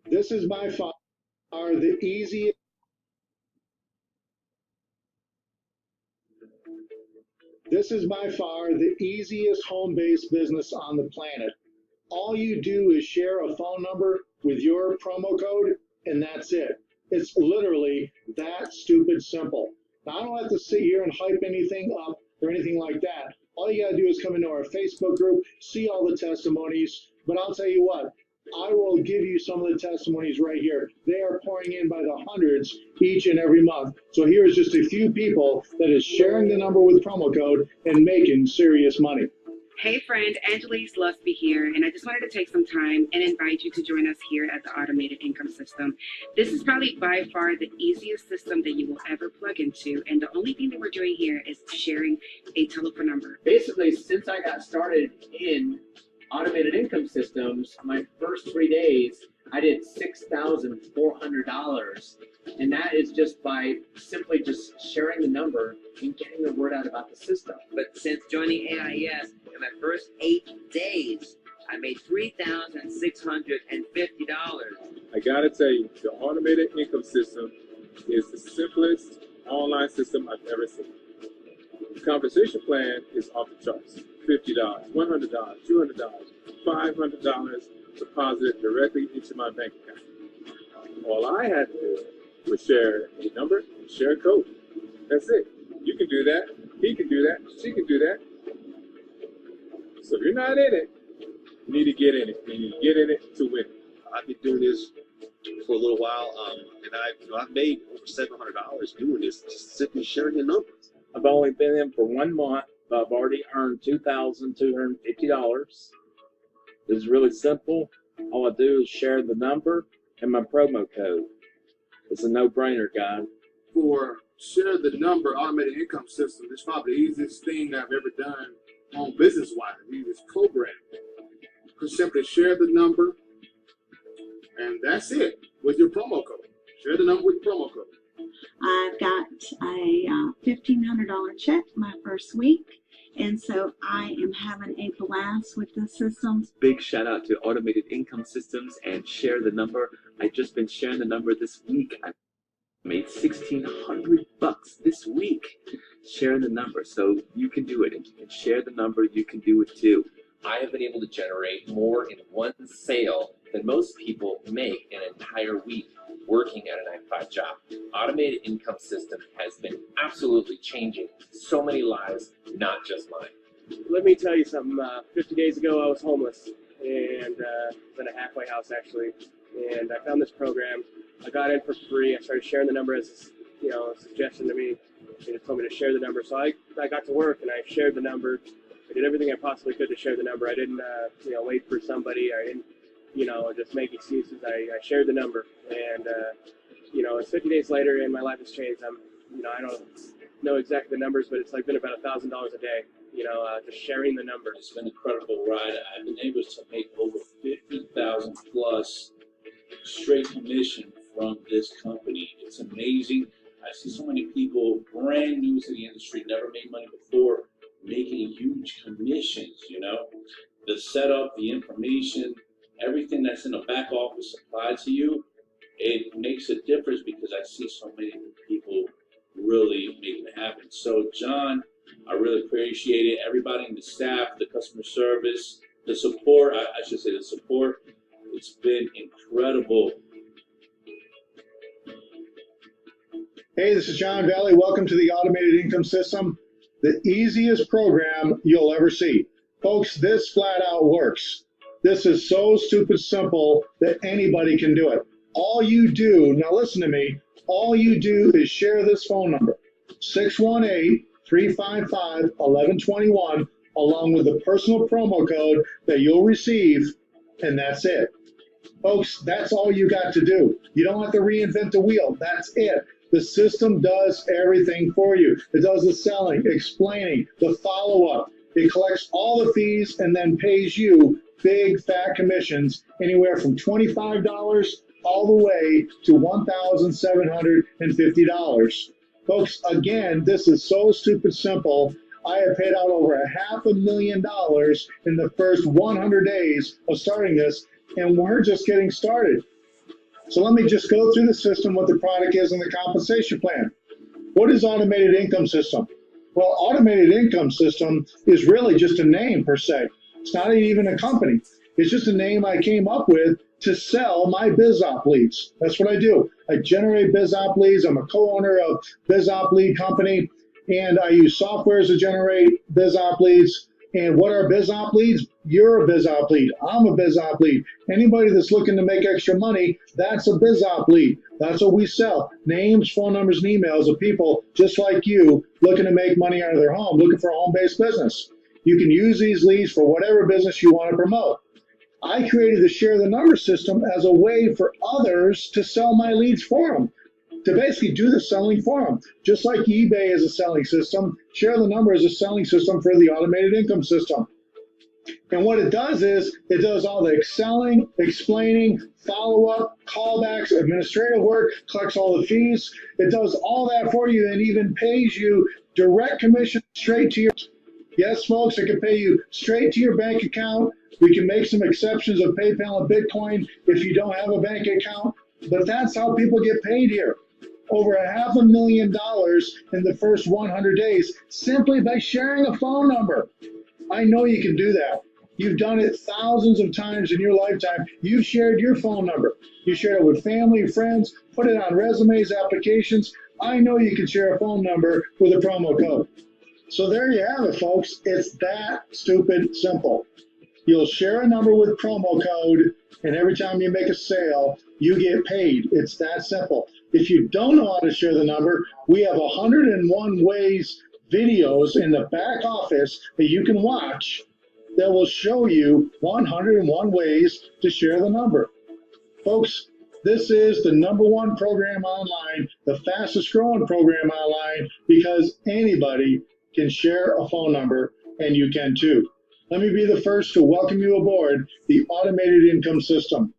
This is by far the easiest. This is by far the easiest home-based business on the planet. All you do is share a phone number with your promo code, and that's it. It's literally that stupid simple. Now, I don't have to sit here and hype anything up or anything like that. All you gotta do is come into our Facebook group, see all the testimonies, but I'll tell you what, I will give you some of the testimonies right here. They are pouring in by the hundreds each and every month. So here's just a few people that is sharing the number with promo code and making serious money. Hey friend, Angelise Lusby here, and I just wanted to take some time and invite you to join us here at the Automated Income System. This is probably by far the easiest system that you will ever plug into, and the only thing that we're doing here is sharing a telephone number. Basically, since I got started in Automated Income Systems, my first 3 days, I did $6,400, and that is just by simply just sharing the number and getting the word out about the system. But since joining AIS, in my first 8 days, I made $3,650. I gotta tell you, the Automated Income System is the simplest online system I've ever seen. The compensation plan is off the charts. $50, $100, $200, $500 deposited directly into my bank account. All I had to do was share a number and share a code. That's it. You can do that. He can do that. She can do that. So if you're not in it, you need to get in it. You need to get in it to win. I've been doing this for a little while, and I've made over $700 doing this, just simply sharing the numbers. I've only been in for 1 month, but I've already earned $2,250. It's really simple. All I do is share the number and my promo code. It's a no-brainer, guys. For share the number automated income system, it's probably the easiest thing I've ever done on business-wise. The easiest program. Just simply share the number, and that's it with your promo code. Share the number with your promo code. I've got a $1,500 check my first week, and so I am having a blast with the systems. Big shout out to Automated Income Systems and Share the Number. I just been sharing the number this week. I made $1,600 this week sharing the number. So you can do it. If you can share the number, you can do it too. I have been able to generate more in one sale than most people make in an entire week working at a 9-to-5 job. Automated Income System has been absolutely changing so many lives, not just mine. Let me tell you something. 50 days ago, I was homeless and was in a halfway house actually, and I found this program. I got in for free. I started sharing the number as a suggestion to me. They just told me to share the number, so I got to work and I shared the number. I did everything I possibly could to share the number. I didn't wait for somebody. I didn't just make excuses. I shared the number, and it's 50 days later, and my life has changed. I don't know exactly the numbers, but it's like been about $1,000 a day. Just sharing the number. It's been an incredible ride. I've been able to make over 50,000 plus straight commission from this company. It's amazing. I see so many people brand new to the industry, never made money before, making huge commissions. The setup, the information, everything that's in the back office supplied to you, it makes a difference because I see so many people really making it happen. So John, I really appreciate it. Everybody in the staff, the customer service, the support, I should say the support, it's been incredible. Hey, this is John Valley. Welcome to the Automated Income System, the easiest program you'll ever see. Folks, this flat out works. This is so stupid simple that anybody can do it. All you do, now listen to me, all you do is share this phone number, 618-355-1121, along with the personal promo code that you'll receive, and that's it. Folks, that's all you got to do. You don't have to reinvent the wheel. That's it. The system does everything for you. It does the selling, explaining, the follow-up. It collects all the fees and then pays you big fat commissions, anywhere from $25 all the way to $1,750. Folks, again, this is so stupid simple. I have paid out over $500,000 in the first 100 days of starting this, and we're just getting started. So let me just go through the system, what the product is, and the compensation plan. What is automated income system? Well, automated income system is really just a name per se. It's not even a company. It's just a name I came up with to sell my BizOp leads. That's what I do. I generate BizOp leads. I'm a co-owner of BizOp Lead Company, and I use softwares to generate BizOp leads. And what are BizOp leads? You're a BizOp lead. I'm a BizOp lead. Anybody that's looking to make extra money, that's a BizOp lead. That's what we sell. Names, phone numbers, and emails of people just like you looking to make money out of their home, looking for a home-based business. You can use these leads for whatever business you want to promote. I created the Share the Number system as a way for others to sell my leads for them, to basically do the selling for them. Just like eBay is a selling system, Share the Number is a selling system for the automated income system. And what it does is, it does all the selling, explaining, follow-up, callbacks, administrative work, collects all the fees. It does all that for you and even pays you direct commission straight to your... Yes, folks, it can pay you straight to your bank account. We can make some exceptions of PayPal and Bitcoin if you don't have a bank account, but that's how people get paid here. Over $500,000 in the first 100 days simply by sharing a phone number. I know you can do that. You've done it thousands of times in your lifetime. You've shared your phone number. You shared it with family, friends, put it on resumes, applications. I know you can share a phone number with a promo code. So there you have it, folks. It's that stupid simple. You'll share a number with promo code, and every time you make a sale, you get paid. It's that simple. If you don't know how to share the number, we have 101 ways videos in the back office that you can watch that will show you 101 ways to share the number. Folks, this is the #1 program online, the fastest growing program online, because anybody can share a phone number, and you can too. Let me be the first to welcome you aboard the automated income system.